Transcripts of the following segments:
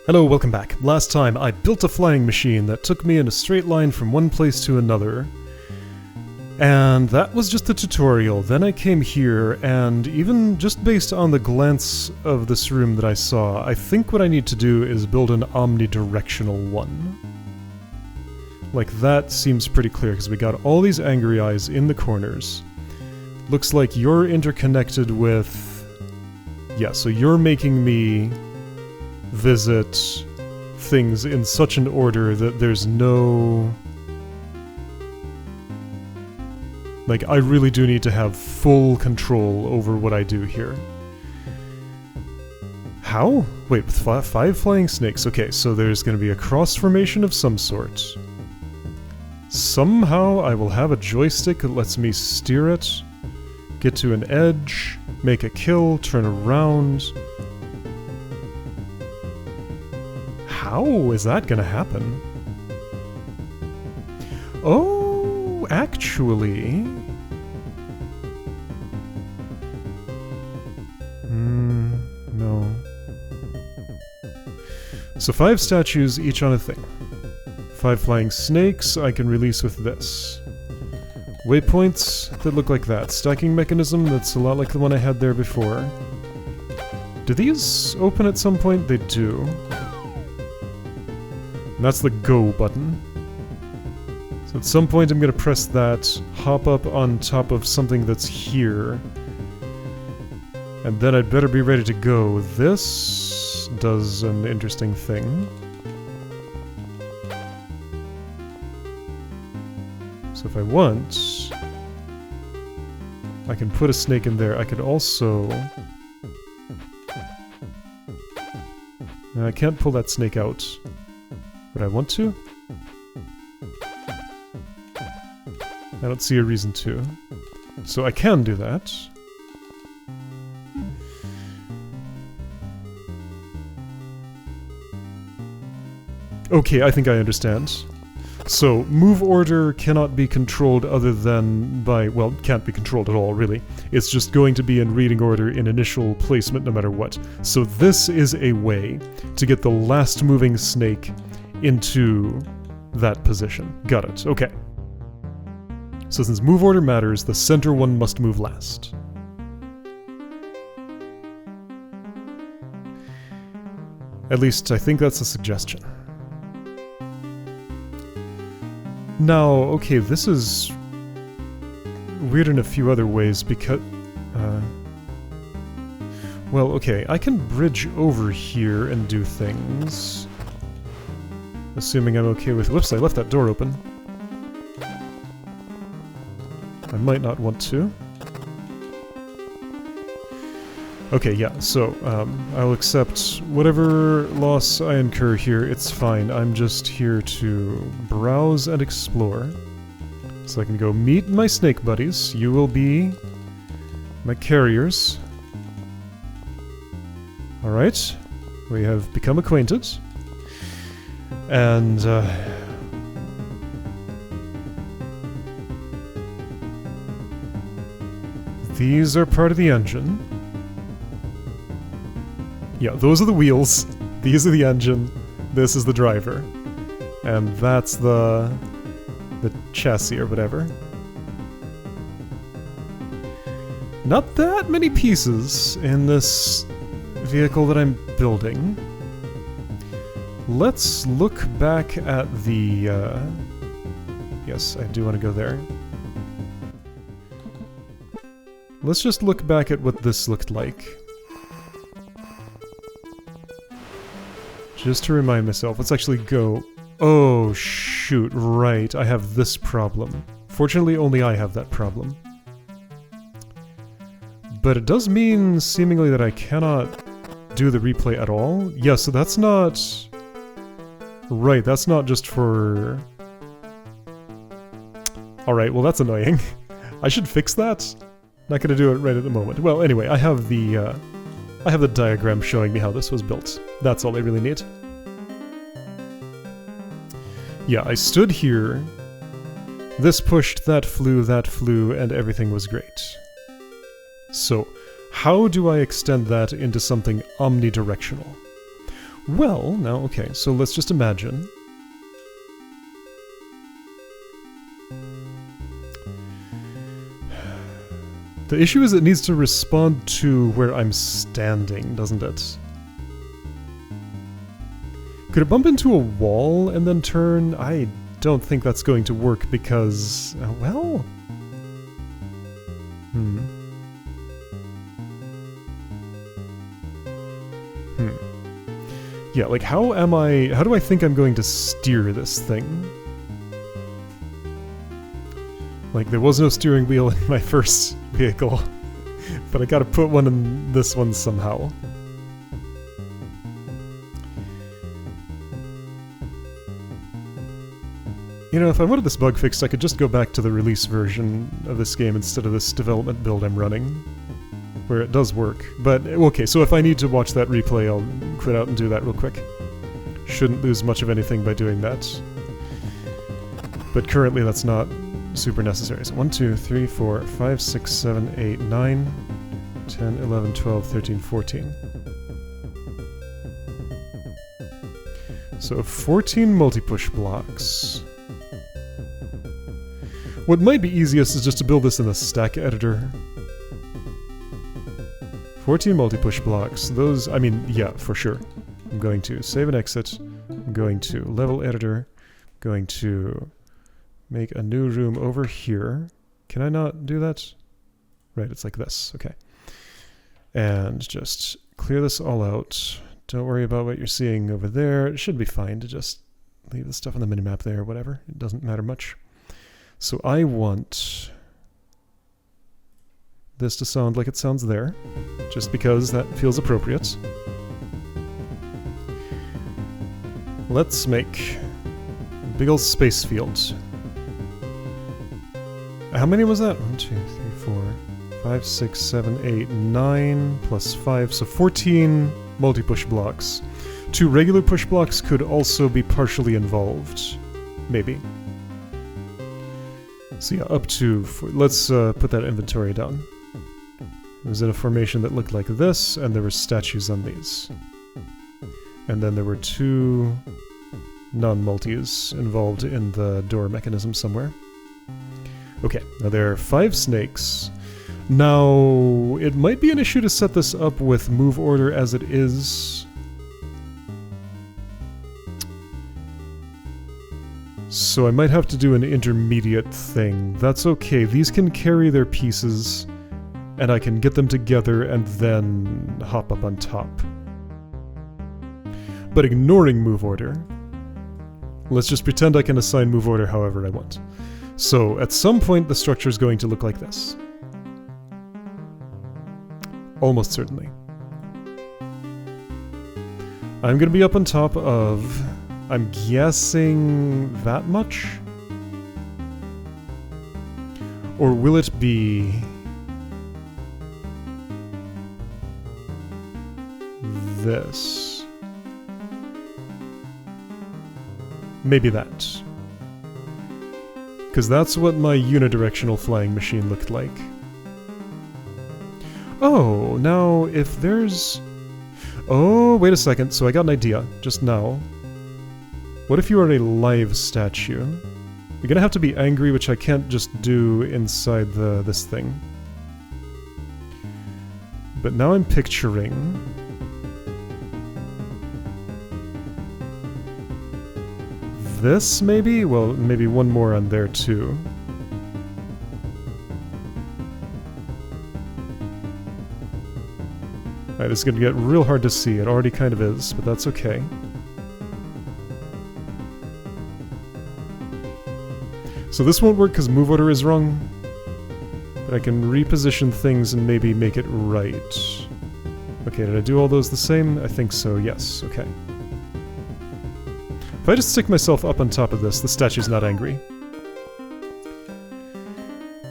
Hello, welcome back. Last time I built a flying machine that took me in a straight line from one place to another. And that was just the tutorial. Then I came here, and even just based on the glance of this room that I saw, I think what I need to do is build an omnidirectional one. Like, that seems pretty clear, because we got all these angry eyes in the corners. Looks like you're interconnected with... Yeah, so you're making me visit things in such an order that there's no... Like, I really do need to have full control over what I do here. How? Wait, with five flying snakes. Okay, so there's going to be a cross formation of some sort. Somehow I will have a joystick that lets me steer it, get to an edge, make a kill, turn around. How is that gonna happen? Oh, actually... no. So 5 statues, each on a thing. 5 flying snakes I can release with this. Waypoints that look like that. Stacking mechanism that's a lot like the one I had there before. Do these open at some point? They do. And that's the go button. So at some point I'm going to press that, hop up on top of something that's here. And then I'd better be ready to go. This does an interesting thing. So if I want, I can put a snake in there. I could also... I can't pull that snake out. But I want to? I don't see a reason to. So I can do that. Okay, I think I understand. So, move order cannot be controlled other than by... well, can't be controlled at all, really. It's just going to be in reading order in initial placement no matter what. So this is a way to get the last moving snake into that position. Got it. Okay. So since move order matters, the center one must move last. At least, I think that's a suggestion. Now, okay, this is weird in a few other ways because... well, okay, I can bridge over here and do things. Assuming I'm okay with... Whoops, I left that door open. I might not want to. Okay, yeah, so, I'll accept whatever loss I incur here, it's fine. I'm just here to browse and explore. So I can go meet my snake buddies. You will be my carriers. Alright, we have become acquainted. And, these are part of the engine. Yeah, those are the wheels, these are the engine, this is the driver. And that's the chassis or whatever. Not that many pieces in this vehicle that I'm building. Let's look back at the... yes, I do want to go there. Let's just look back at what this looked like. Just to remind myself, let's actually go... Oh, shoot, right, I have this problem. Fortunately, only I have that problem. But it does mean, seemingly, that I cannot do the replay at all. Yeah, so that's not... Right, that's not just for... Alright, well that's annoying. I should fix that. Not gonna do it right at the moment. Well, anyway, I have the diagram showing me how this was built. That's all I really need. Yeah, I stood here, this pushed, that flew, and everything was great. So, how do I extend that into something omnidirectional? Well, now, okay, so let's just imagine. The issue is it needs to respond to where I'm standing, doesn't it? Could it bump into a wall and then turn? I don't think that's going to work because, well... Yeah, like how do I think I'm going to steer this thing? Like there was no steering wheel in my first vehicle, but I gotta put one in this one somehow. You know, if I wanted this bug fixed, I could just go back to the release version of this game instead of this development build I'm running, where it does work. But, okay, so if I need to watch that replay, I'll quit out and do that real quick. Shouldn't lose much of anything by doing that. But currently that's not super necessary. So 1, 2, 3, 4, 5, 6, 7, 8, 9, 10, 11, 12, 13, 14. So 14 multi-push blocks. What might be easiest is just to build this in the stack editor. 14 multi-push blocks. Those, I mean, yeah, for sure. I'm going to save and exit. I'm going to level editor. I'm going to make a new room over here. Can I not do that? Right, it's like this. Okay. And just clear this all out. Don't worry about what you're seeing over there. It should be fine to just leave the stuff on the minimap there, whatever. It doesn't matter much. So I want this to sound like it sounds there, just because that feels appropriate. Let's make a big old space field. How many was that? 1, 2, 3, 4, 5, 6, 7, 8, 9, plus 5, so 14 multi-push blocks. 2 regular push blocks could also be partially involved. Maybe. So yeah, up to... let's put that inventory down. It was in a formation that looked like this, and there were statues on these. And then there were 2 non-multis involved in the door mechanism somewhere. Okay, now there are 5 snakes. Now, it might be an issue to set this up with move order as it is. So I might have to do an intermediate thing. That's okay, these can carry their pieces, and I can get them together and then hop up on top. But ignoring move order, let's just pretend I can assign move order however I want. So at some point the structure is going to look like this. Almost certainly. I'm going to be up on top of, I'm guessing, that much? Or will it be this? Maybe that. Because that's what my unidirectional flying machine looked like. Oh, now if there's... Oh, wait a second, so I got an idea, just now. What if you are a live statue? You're gonna have to be angry, which I can't just do inside this thing. But now I'm picturing... this, maybe? Well, maybe one more on there, too. Alright, this is gonna get real hard to see. It already kind of is, but that's okay. So this won't work because move order is wrong. But I can reposition things and maybe make it right. Okay, did I do all those the same? I think so, yes. Okay. If I just stick myself up on top of this, the statue's not angry.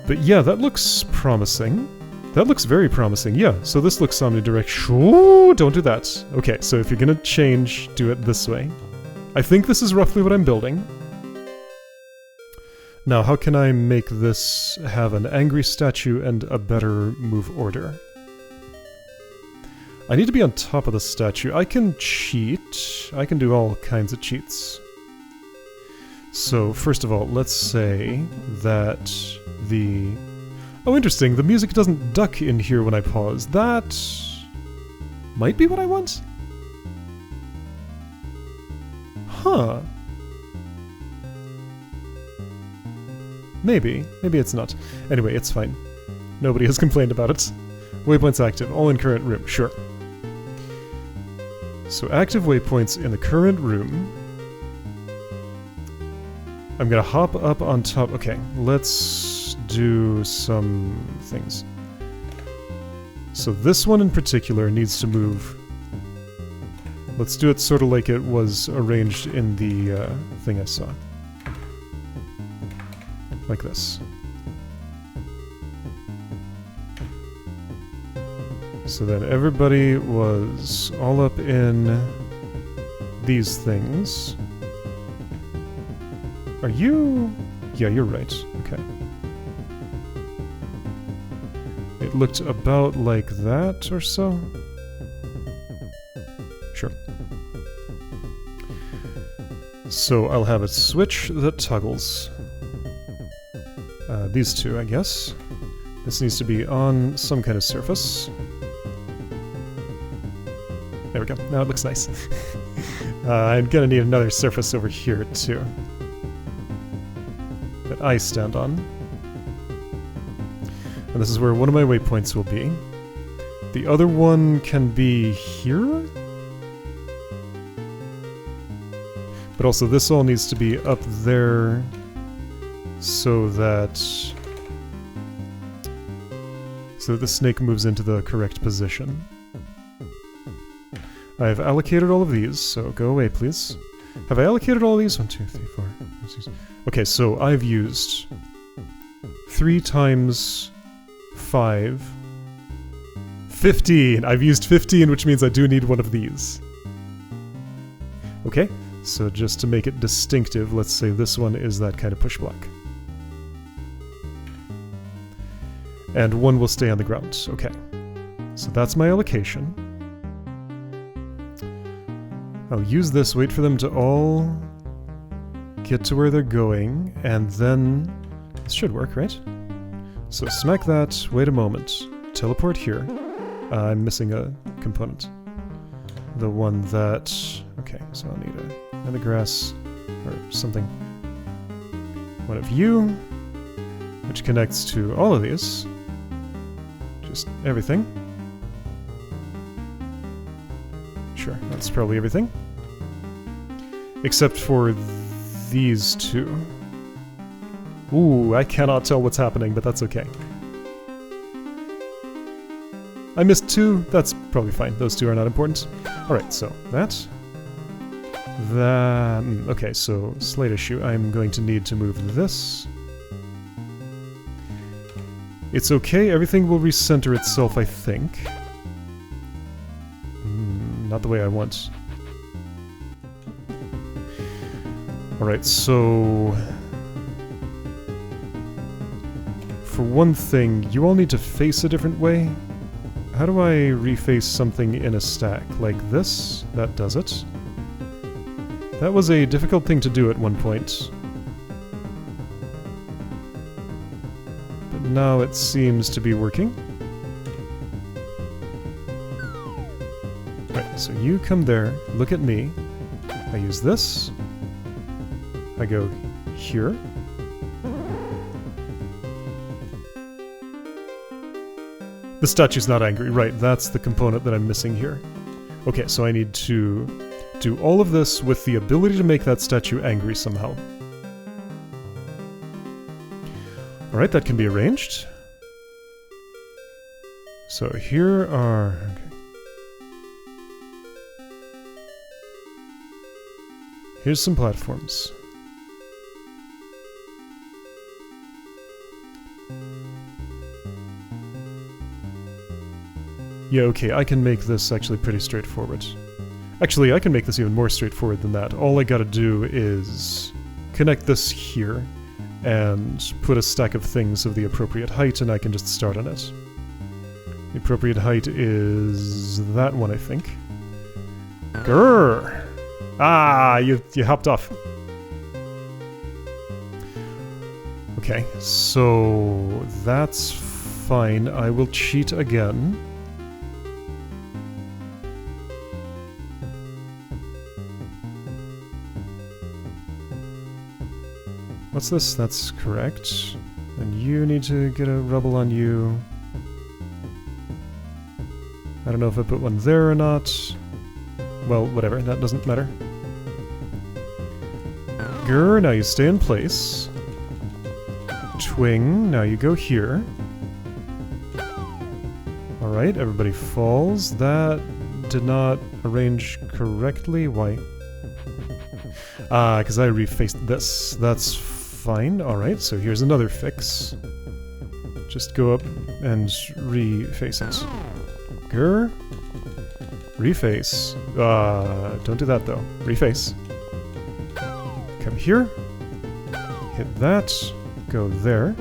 But yeah, that looks promising. That looks very promising, yeah. So this looks omnidirectional. Don't do that. Okay, so if you're gonna change, do it this way. I think this is roughly what I'm building. Now, how can I make this have an angry statue and a better move order? I need to be on top of the statue. I can cheat. I can do all kinds of cheats. So, first of all, let's say that the... Oh, interesting. The music doesn't duck in here when I pause. That might be what I want? Huh. Maybe. Maybe it's not. Anyway, it's fine. Nobody has complained about it. Waypoints active. All in current room. Sure. So active waypoints in the current room. I'm gonna hop up on top. Okay, let's do some things. So this one in particular needs to move. Let's do it sort of like it was arranged in the thing I saw. Like this. So then everybody was all up in these things. Are you... Yeah, you're right. Okay. It looked about like that or so. Sure. So I'll have a switch that toggles. These two, I guess. This needs to be on some kind of surface. There we go. Now it looks nice. I'm gonna need another surface over here, too. That I stand on. And this is where one of my waypoints will be. The other one can be here? But also this all needs to be up there so that the snake moves into the correct position. I've allocated all of these, so go away, please. Have I allocated all of these? 1, 2, 3, 4, 5, 6. Okay, so I've used 3 times 5. 15! I've used 15, which means I do need one of these. Okay, so just to make it distinctive, let's say this one is that kind of push block. And one will stay on the ground. Okay, so that's my allocation. I'll use this, wait for them to all get to where they're going, and then this should work, right? So smack that, wait a moment, teleport here. I'm missing a component. The one that... Okay, so I'll need another grass or something. One of you, which connects to all of these. Just everything. Sure, that's probably everything. Except for these two. Ooh, I cannot tell what's happening, but that's okay. I missed 2, that's probably fine. Those 2 are not important. Alright, so that. Okay, so slate issue. I'm going to need to move this. It's okay, everything will recenter itself, I think. Not the way I want. Alright, so... For one thing, you all need to face a different way. How do I reface something in a stack? Like this? That does it. That was a difficult thing to do at one point. But now it seems to be working. Right, so you come there, look at me. I use this. I go here. The statue's not angry. Right, that's the component that I'm missing here. Okay, so I need to do all of this with the ability to make that statue angry somehow. Alright, that can be arranged. So here are... Okay. Here's some platforms. Yeah, okay, I can make this actually pretty straightforward. Actually, I can make this even more straightforward than that. All I gotta do is connect this here and put a stack of things of the appropriate height and I can just start on it. The appropriate height is that one, I think. Grrr! Ah, you hopped off. Okay, so that's fine. I will cheat again. What's this? That's correct. And you need to get a rubble on you. I don't know if I put one there or not. Well, whatever, that doesn't matter. Grr, now you stay in place. Twing, now you go here. Alright, everybody falls. That did not arrange correctly. Why? Ah, because I refaced this. That's fine. Alright, so here's another fix. Just go up and reface it. Grr. Reface. Don't do that though. Reface. Come here. Hit that. Go there.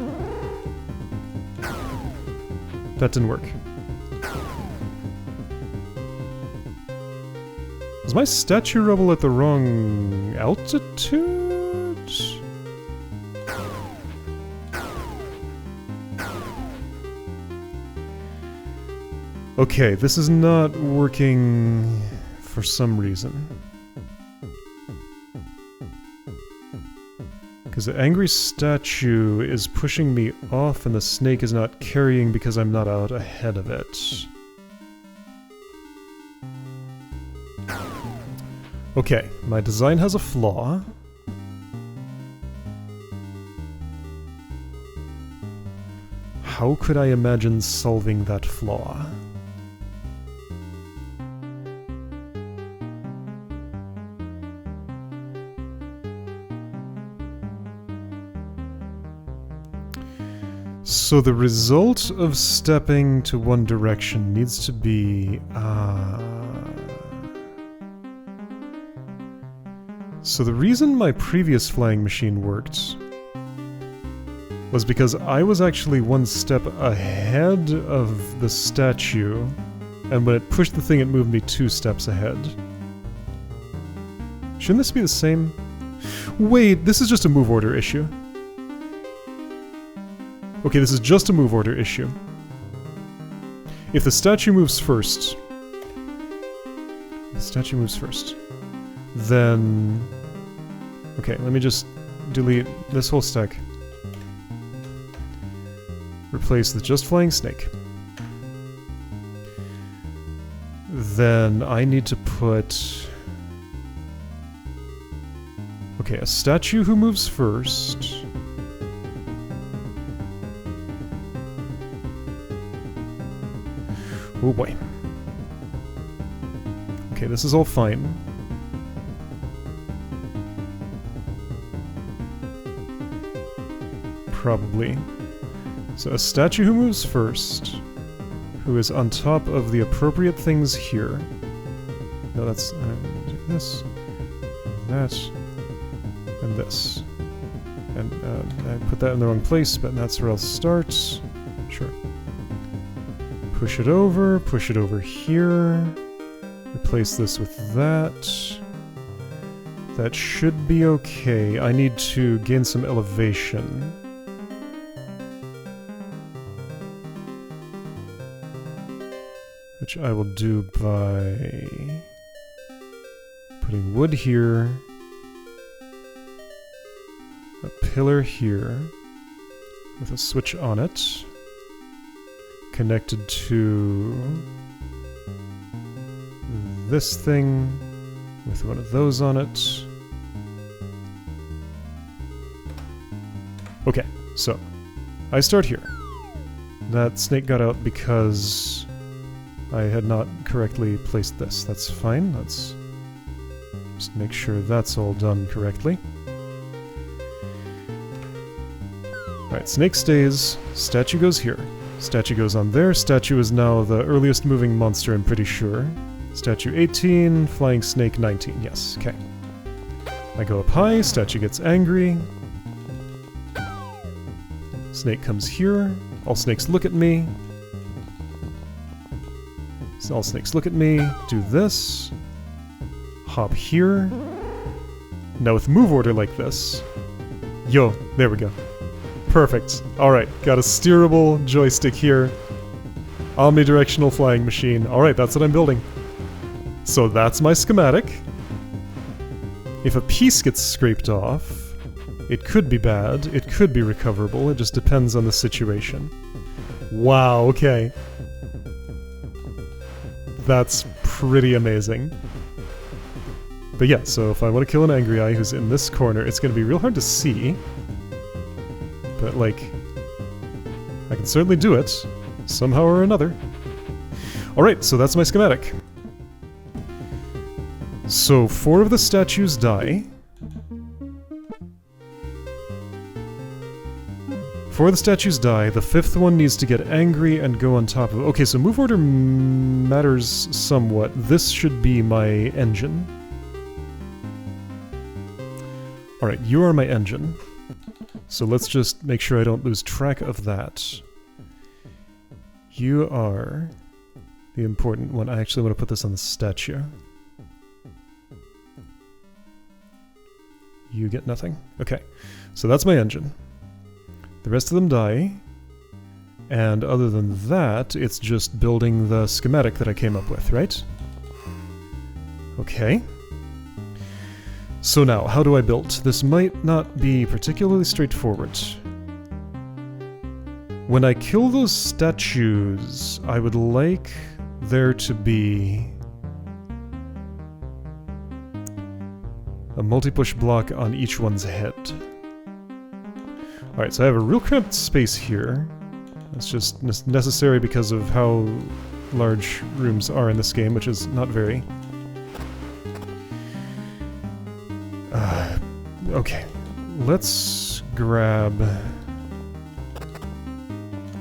That didn't work. Is my statue rubble at the wrong altitude? Okay, this is not working for some reason. Because the angry statue is pushing me off and the snake is not carrying because I'm not out ahead of it. Okay, my design has a flaw. How could I imagine solving that flaw? So the result of stepping to one direction needs to be... So the reason my previous flying machine worked was because I was actually one step ahead of the statue, and when it pushed the thing it moved me 2 steps ahead. Shouldn't this be the same? Wait, this is just a move order issue. Okay, this is just a move order issue. If the statue moves first... then... Okay, let me just delete this whole stack. Replace the just flying snake. Then I need to put... Okay, a statue who moves first... Oh boy. Okay, this is all fine. Probably. So a statue who moves first, who is on top of the appropriate things here. No, that's... this, that, and this. And I put that in the wrong place, but that's where I'll start. Sure. Push it over here. Replace this with that. That should be okay. I need to gain some elevation. Which I will do by putting wood here, a pillar here, with a switch on it, connected to this thing, with one of those on it. Okay, so, I start here. That snake got out because I had not correctly placed this. That's fine. Let's just make sure that's all done correctly. Alright, snake stays, statue goes here. Statue goes on there. Statue is now the earliest moving monster, I'm pretty sure. Statue 18, flying snake 19. Yes, okay. I go up high, statue gets angry. Snake comes here. All snakes look at me. All snakes look at me, do this, hop here. Now with move order like this, yo, there we go. Perfect. Alright, got a steerable joystick here. Omnidirectional flying machine. Alright, that's what I'm building. So that's my schematic. If a piece gets scraped off, it could be bad, it could be recoverable, it just depends on the situation. Wow, okay. That's pretty amazing. But yeah, so if I want to kill an angry eye who's in this corner, it's going to be real hard to see. But, like, I can certainly do it, somehow or another. Alright, so that's my schematic. So 4 of the statues die. 4 of the statues die, the 5th one needs to get angry and go on top of... Okay, so move order matters somewhat. This should be my engine. Alright, you are my engine. So let's just make sure I don't lose track of that. You are the important one. I actually want to put this on the statue. You get nothing. Okay, so that's my engine. The rest of them die, and other than that, it's just building the schematic that I came up with, right? Okay. So now, how do I build? This might not be particularly straightforward. When I kill those statues, I would like there to be a multi-push block on each one's head. Alright, so I have a real cramped space here. That's just necessary because of how large rooms are in this game, which is not very. Okay, let's grab...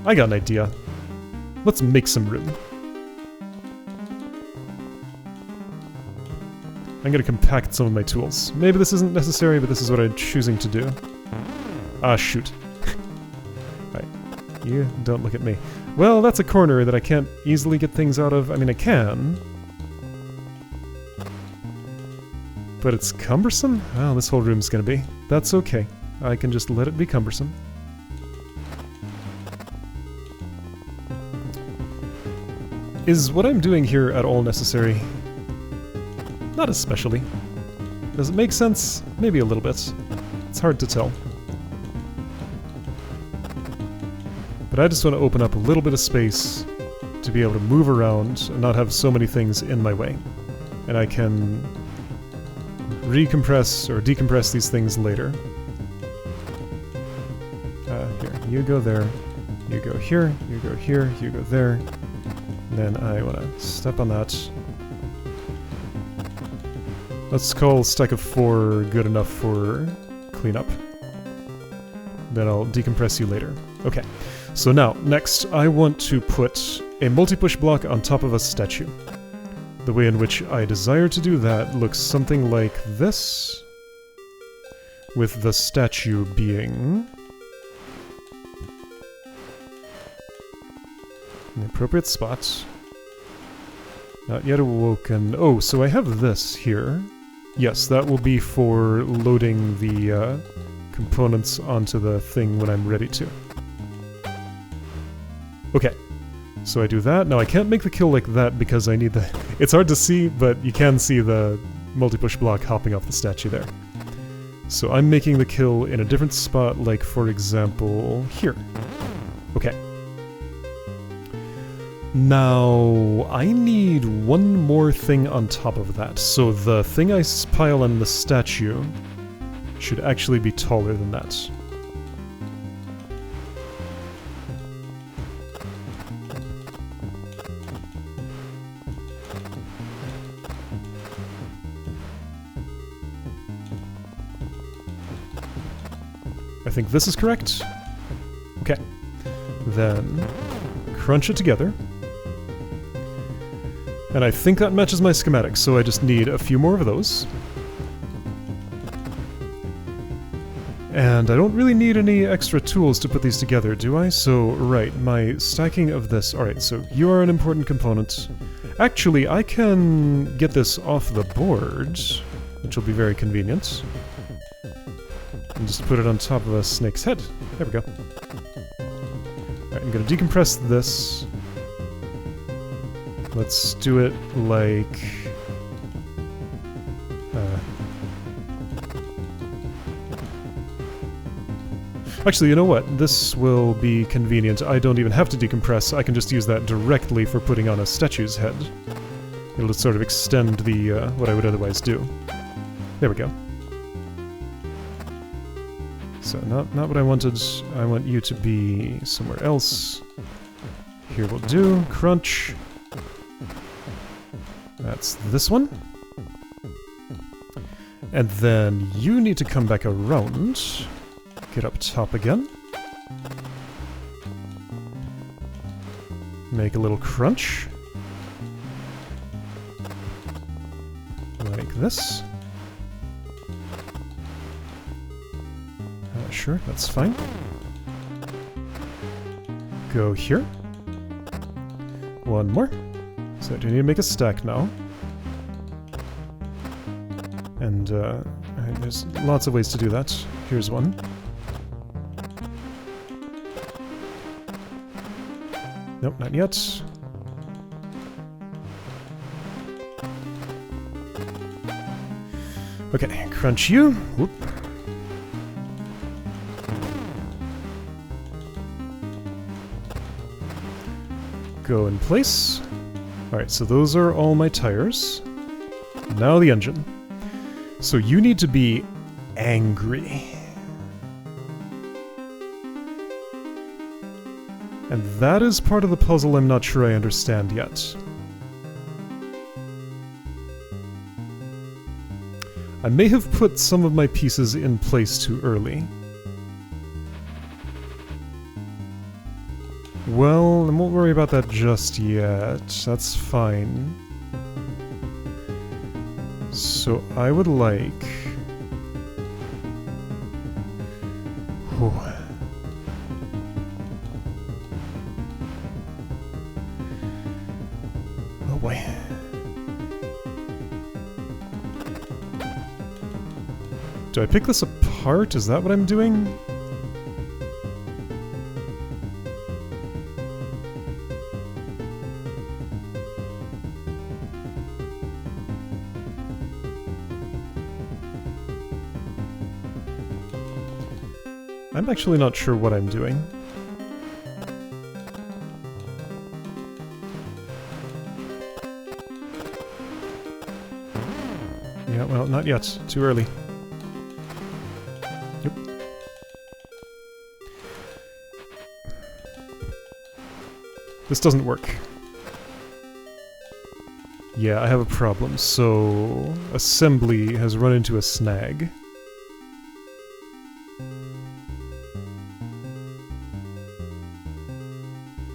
I got an idea. Let's make some room. I'm gonna compact some of my tools. Maybe this isn't necessary, but this is what I'm choosing to do. Ah, shoot. Right. You don't look at me. Well, that's a corner that I can't easily get things out of. I mean, I can. But it's cumbersome? Well, this whole room's gonna be. That's okay. I can just let it be cumbersome. Is what I'm doing here at all necessary? Not especially. Does it make sense? Maybe a little bit. It's hard to tell. But I just want to open up a little bit of space to be able to move around and not have so many things in my way. And I can recompress or decompress these things later. Here, you go there, you go here, you go here, you go there. And then I want to step on that. Let's call stack of 4 good enough for cleanup. Then I'll decompress you later. Okay. So now, next, I want to put a multi-push block on top of a statue. The way in which I desire to do that looks something like this, with the statue being in the appropriate spot. Not yet awoken. Oh, so I have this here. Yes, that will be for loading the components onto the thing when I'm ready to. Okay, so I do that. Now I can't make the kill like that because I need the... It's hard to see, but you can see the multi-push block hopping off the statue there. So I'm making the kill in a different spot, like for example, here. Okay. Now, I need one more thing on top of that. So the thing I pile on the statue should actually be taller than that. I think this is correct. Okay. Then crunch it together. And I think that matches my schematic, so I just need a few more of those. And I don't really need any extra tools to put these together, do I? So, right, my stacking of this... Alright, so you are an important component. Actually, I can get this off the board, which will be very convenient. And just put it on top of a snake's head. There we go. Alright, I'm gonna decompress this. Let's do it like... Actually, you know what? This will be convenient. I don't even have to decompress. I can just use that directly for putting on a statue's head. It'll just sort of extend the, what I would otherwise do. There we go. So, not what I wanted. I want you to be somewhere else. Here will do. Crunch. That's this one. And then you need to come back around. Get up top again. Make a little crunch. Like this. Sure, that's fine. Go here. One more. So I do need to make a stack now. And there's lots of ways to do that. Here's one. Nope, not yet. Okay, crunch you. Whoop. Go in place. Alright, so those are all my tires. Now the engine. So you need to be angry. And that is part of the puzzle I'm not sure I understand yet. I may have put some of my pieces in place too early. Well, I won't worry about that just yet. That's fine. So I would like... Whew. Oh boy. Do I pick this apart? Is that what I'm doing? I'm actually not sure what I'm doing. Yeah, well, not yet. Too early. Yep. This doesn't work. Yeah, I have a problem. So, assembly has run into a snag.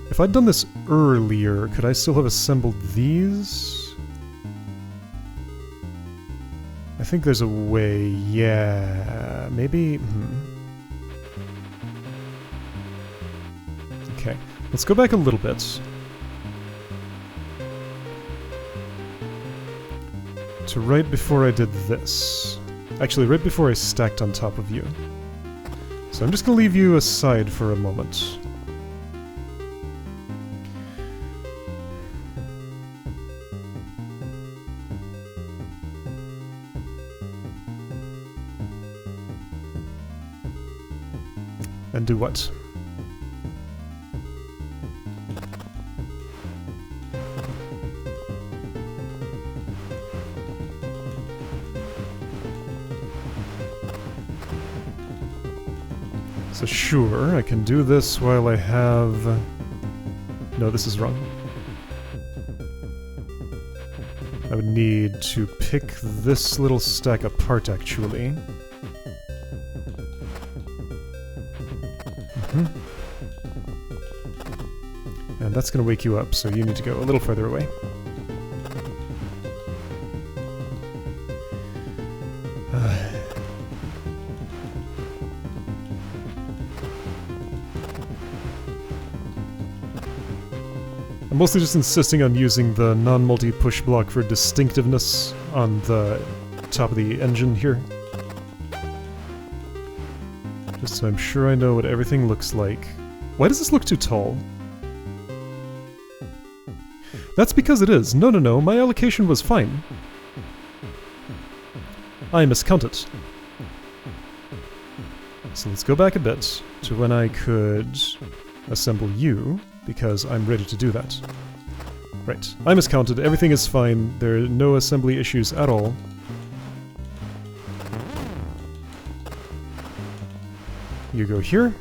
If I'd done this earlier, could I still have assembled these? I think there's a way, yeah, maybe... Okay, let's go back a little bit. To right before I did this. Actually, right before I stacked on top of you. So I'm just gonna leave you aside for a moment. And do what? So sure, I can do this while I have... No, this is wrong. I would need to pick this little stack apart, actually. And that's going to wake you up, so you need to go a little further away. I'm I'm mostly just insisting on using the non-multi push block for distinctiveness on the top of the engine here. Just so I'm sure I know what everything looks like. Why does this look too tall? That's because it is. No, no, no, my allocation was fine. I miscounted. So let's go back a bit to when I could assemble you, because I'm ready to do that. Right, I miscounted, everything is fine, there are no assembly issues at all. You go here.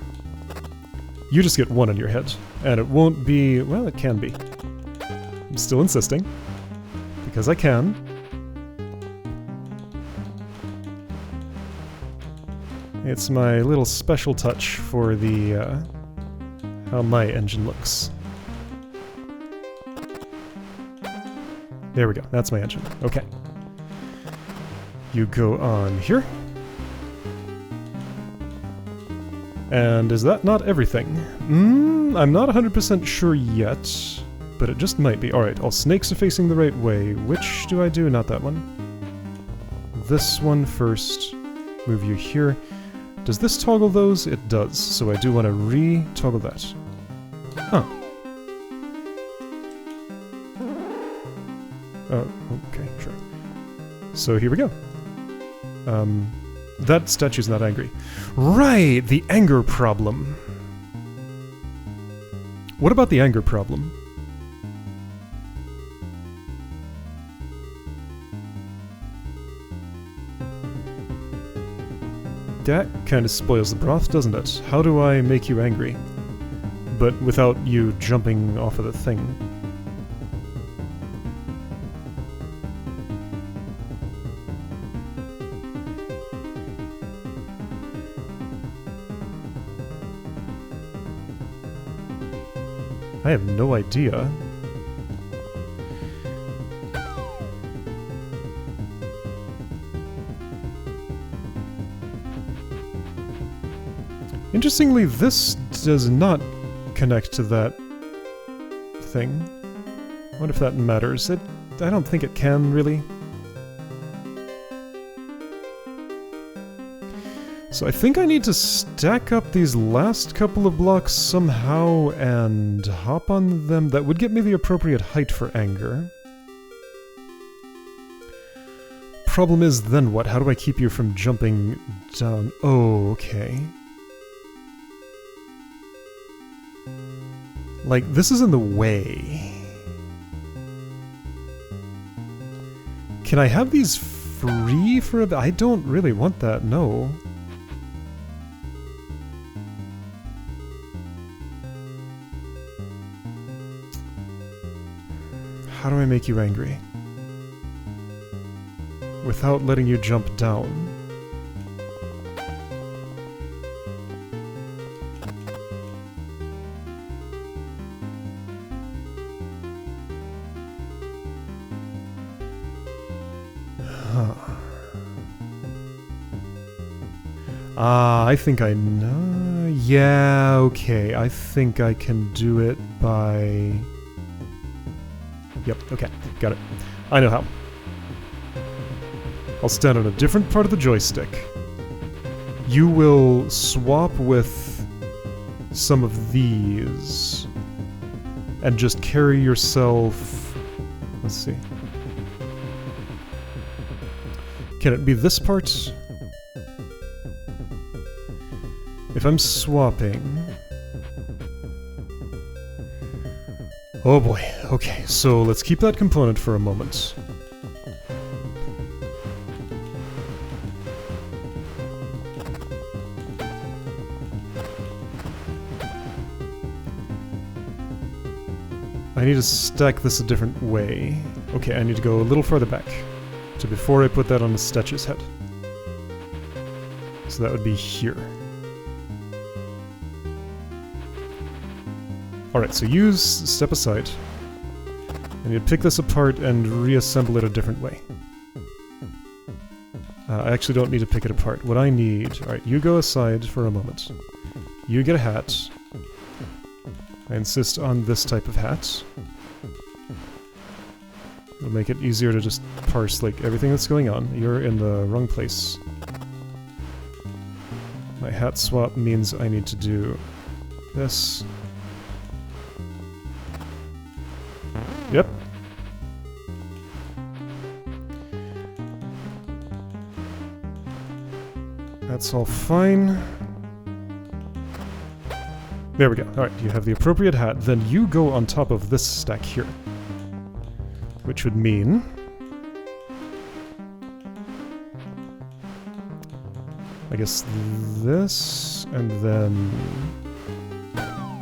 You just get one on your head, and it won't be... well, it can be. I'm still insisting, because I can. It's my little special touch for the, how my engine looks. There we go, that's my engine. Okay. You go on here. And is that not everything? I'm not 100% sure yet, but it just might be. Alright, all snakes are facing the right way. Which do I do? Not that one. This one first. Move you here. Does this toggle those? It does, so I do want to re-toggle that. Huh. Oh, okay, sure. So here we go. That statue's not angry. Right, the anger problem. What about the anger problem? That kind of spoils the broth, doesn't it? How do I make you angry? But without you jumping off of the thing. I have no idea. Interestingly, this does not connect to that thing. I wonder if that matters. I don't think it can, really. So I think I need to stack up these last couple of blocks somehow and hop on them. That would get me the appropriate height for anger. Problem is, then what? How do I keep you from jumping down? Oh, okay. Like, this is in the way. Can I have these free for a bit? I don't really want that, no. How do I make you angry? Without letting you jump down. Huh. I think I know. Yeah, okay. I think I can do it by... Yep, okay, got it. I know how. I'll stand on a different part of the joystick. You will swap with some of these and just carry yourself... Let's see. Can it be this part? If I'm swapping... Oh boy, okay, so let's keep that component for a moment. I need to stack this a different way. Okay, I need to go a little farther back to before I put that on the statue's head. So that would be here. Alright, so use step aside. I need to pick this apart and reassemble it a different way. I actually don't need to pick it apart. What I need... Alright, you go aside for a moment. You get a hat. I insist on this type of hat. It'll make it easier to just parse, like, everything that's going on. You're in the wrong place. My hat swap means I need to do this. Yep. That's all fine. There we go. Alright, you have the appropriate hat. Then you go on top of this stack here. Which would mean... I guess this, and then...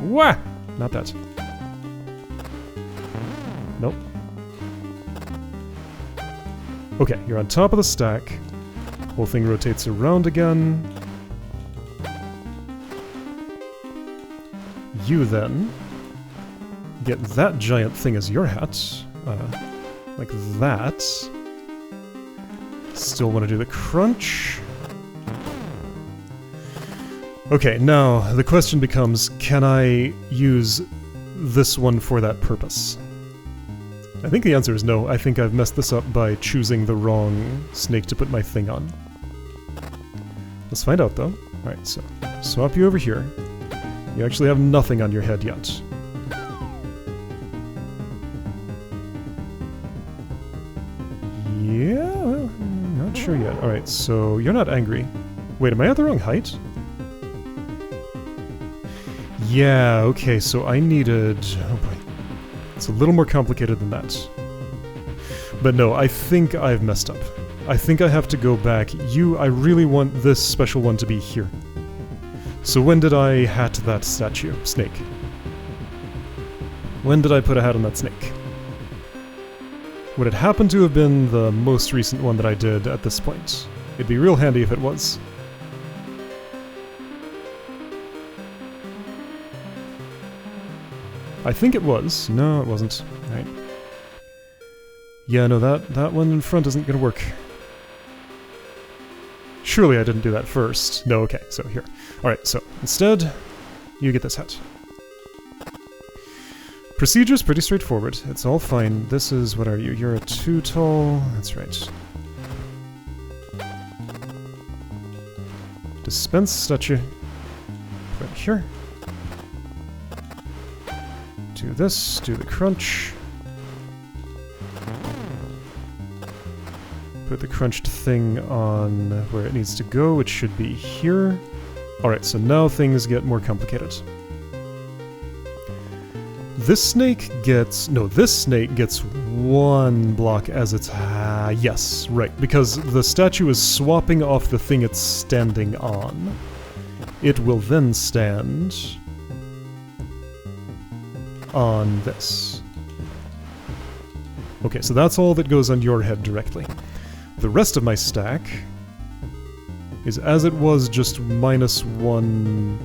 Wah! Not that. Nope. Okay, you're on top of the stack. Whole thing rotates around again. You then get that giant thing as your hat. Like that. Still want to do the crunch. Okay, now the question becomes, can I use this one for that purpose? I think the answer is no. I think I've messed this up by choosing the wrong snake to put my thing on. Let's find out though. Alright, so swap you over here. You actually have nothing on your head yet. Yeah, well, not sure yet. Alright, so you're not angry. Wait, am I at the wrong height? Yeah, okay, so I needed... Oh boy. It's a little more complicated than that. But no, I think I've messed up. I think I have to go back. I really want this special one to be here. So when did I hat that statue? Snake. When did I put a hat on that snake? Would it happen to have been the most recent one that I did at this point? It'd be real handy if it was. I think it was. No, it wasn't. Right. Yeah, no, that one in front isn't gonna work. Surely I didn't do that first. No, okay, so here. Alright, so instead, you get this hat. Procedure's pretty straightforward. It's all fine. This is, what are you? You're a 2 tall. That's right. Dispense statue. Put it here. Do this, do the crunch. Put the crunched thing on where it needs to go, which should be here. Alright, so now things get more complicated. This snake gets... No, this snake gets 1 block as its... yes, right, because the statue is swapping off the thing it's standing on. It will then stand... on this. Okay, so that's all that goes on your head directly. The rest of my stack is as it was, just -1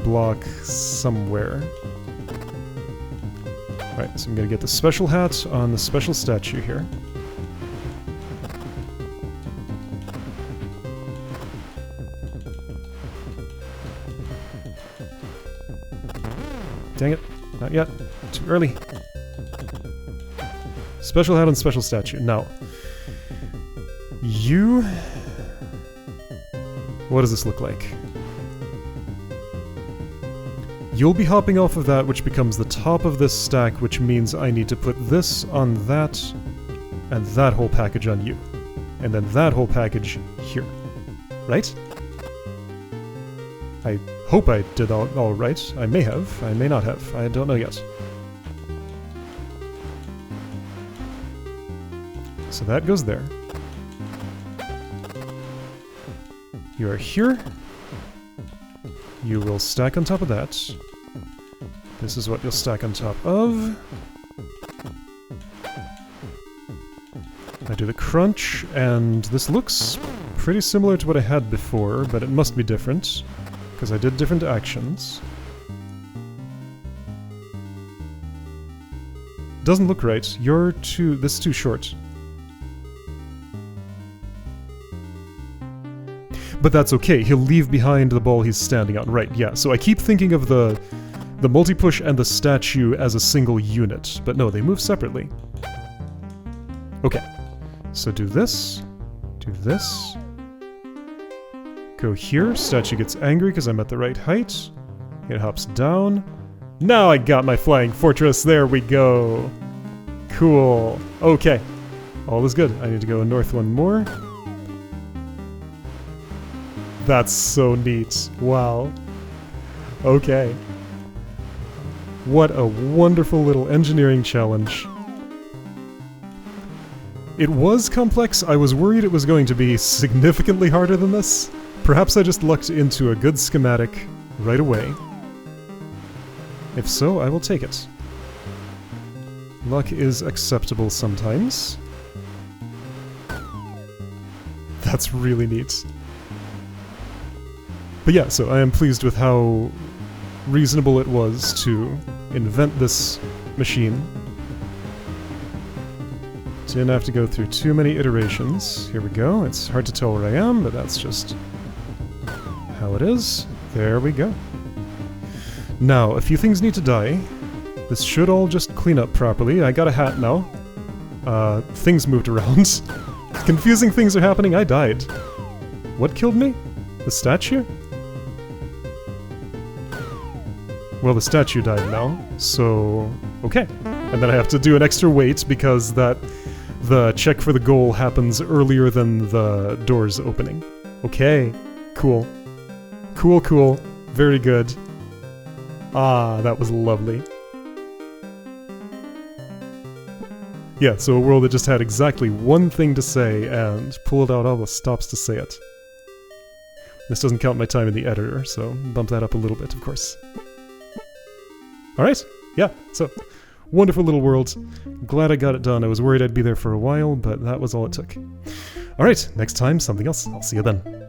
block somewhere. Right, so I'm gonna get the special hat on the special statue here. Dang it, not yet. Too early. Special hat on special statue. Now, you... What does this look like? You'll be hopping off of that, which becomes the top of this stack, which means I need to put this on that, and that whole package on you. And then that whole package here. Right? I hope I did all right. I may have. I may not have. I don't know yet. So that goes there. You are here. You will stack on top of that. This is what you'll stack on top of. I do the crunch, and this looks pretty similar to what I had before, but it must be different, because I did different actions. Doesn't look right. This is too short. But that's okay, he'll leave behind the ball he's standing on. Right, yeah, so I keep thinking of the multi-push and the statue as a single unit, but no, they move separately. Okay, so do this, go here, statue gets angry because I'm at the right height, it hops down. Now I got my flying fortress, there we go! Cool, okay, all is good. I need to go north one more. That's so neat, wow. Okay. What a wonderful little engineering challenge. It was complex. I was worried it was going to be significantly harder than this. Perhaps I just lucked into a good schematic right away. If so, I will take it. Luck is acceptable sometimes. That's really neat. But yeah, so I am pleased with how reasonable it was to invent this machine. Didn't have to go through too many iterations. Here we go. It's hard to tell where I am, but that's just how it is. There we go. Now, a few things need to die. This should all just clean up properly. I got a hat now. Things moved around. Confusing things are happening. I died. What killed me? The statue? Well, the statue died now, so okay. And then I have to do an extra wait because the check for the goal happens earlier than the doors opening. Okay, cool. Cool, cool. Very good. Ah, that was lovely. Yeah, so a world that just had exactly one thing to say and pulled out all the stops to say it. This doesn't count my time in the editor, so bump that up a little bit, of course. Alright, yeah, so, wonderful little world. Glad I got it done. I was worried I'd be there for a while, but that was all it took. Alright, next time, something else. I'll see you then.